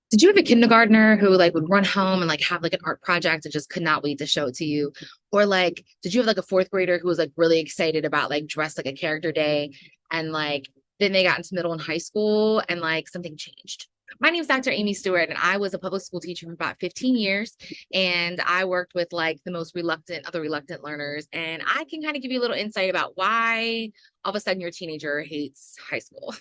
Did you have a kindergartner who like would run home and like have like an art project and just could not wait to show it to you? Or like, did you have like a fourth grader who was like really excited about like dress like a character day and like then they got into middle and high school and like something changed? My name is Dr. Amy Stewart, and I was a public school teacher for about 15 years. And I worked with like the most reluctant, other reluctant learners. And I can kind of give you a little insight about why all of a sudden your teenager hates high school.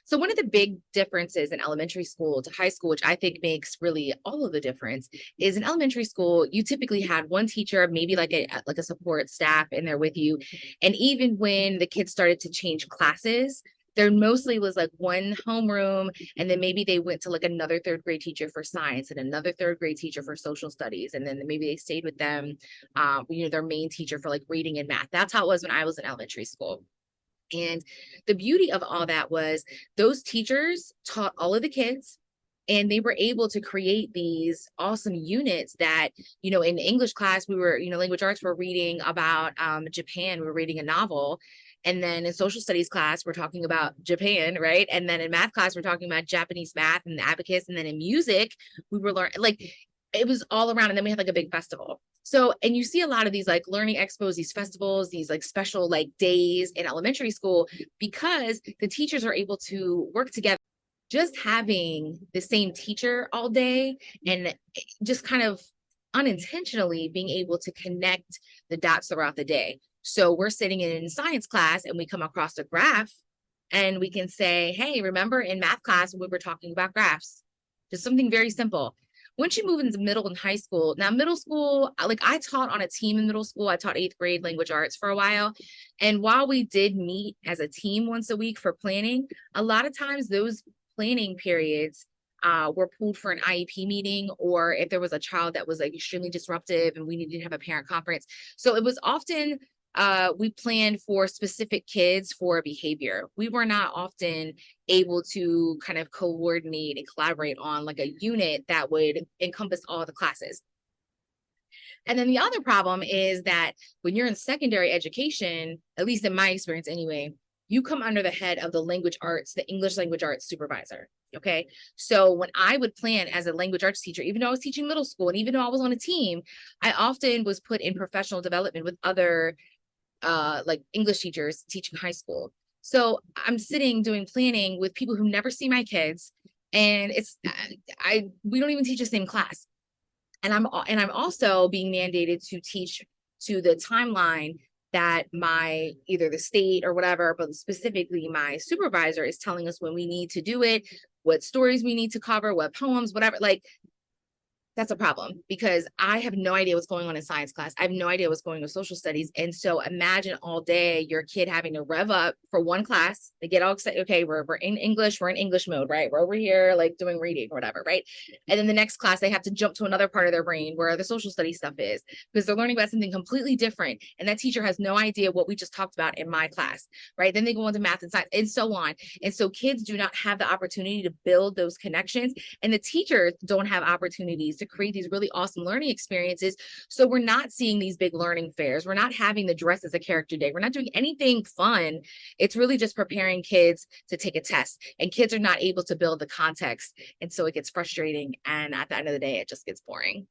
So one of the big differences in elementary school to high school, which I think makes really all of the difference, is in elementary school, you typically had one teacher, maybe like a support staff in there with you. And even when the kids started to change classes, there mostly was like one homeroom, and then maybe they went to like another third grade teacher for science and another third grade teacher for social studies, and then maybe they stayed with them, their main teacher for like reading and math. That's how it was when I was in elementary school. And the beauty of all that was those teachers taught all of the kids, and they were able to create these awesome units that, in English class, we were, language arts, we're reading about Japan, we were reading a novel. And then in social studies class, we're talking about Japan, right? And then in math class, we're talking about Japanese math and the abacus. And then in music, we were learning, like, it was all around. And then we had like a big festival. So, and you see a lot of these like learning expos, these festivals, these like special like days in elementary school because the teachers are able to work together. Just having the same teacher all day and just kind of unintentionally being able to connect the dots throughout the day. So we're sitting in science class and we come across a graph and we can say, hey, remember in math class we were talking about graphs? Just something very simple. Once you move into middle and high school, now middle school, like I taught on a team in middle school. I taught eighth grade language arts for a while. And while we did meet as a team once a week for planning, a lot of times those planning periods were pulled for an IEP meeting, or if there was a child that was like extremely disruptive and we needed to have a parent conference. So it was often we planned for specific kids for behavior. We were not often able to kind of coordinate and collaborate on like a unit that would encompass all the classes. And then the other problem is that when you're in secondary education, at least in my experience anyway, you come under the head of the language arts, the English language arts supervisor. Okay. So when I would plan as a language arts teacher, even though I was teaching middle school and even though I was on a team, I often was put in professional development with other like English teachers teaching high school. So I'm sitting doing planning with people who never see my kids, and it's I we don't even teach the same class. And I'm also being mandated to teach to the timeline that my either the state or whatever, but specifically my supervisor is telling us when we need to do it, what stories we need to cover, what poems, whatever. Like that's a problem because I have no idea what's going on in science class. I have no idea what's going on in social studies. And so imagine all day your kid having to rev up for one class. They get all excited. Okay, we're in English. We're in English mode, right? We're over here like doing reading or whatever, right? And then the next class, they have to jump to another part of their brain where the social studies stuff is because they're learning about something completely different. And that teacher has no idea what we just talked about in my class, right? Then they go on to math and science and so on. And so kids do not have the opportunity to build those connections, and the teachers don't have opportunities to create these really awesome learning experiences. So we're not seeing these big learning fairs. We're not having the dress as a character day. We're not doing anything fun. It's really just preparing kids to take a test, and kids are not able to build the context. And so it gets frustrating. And at the end of the day, it just gets boring.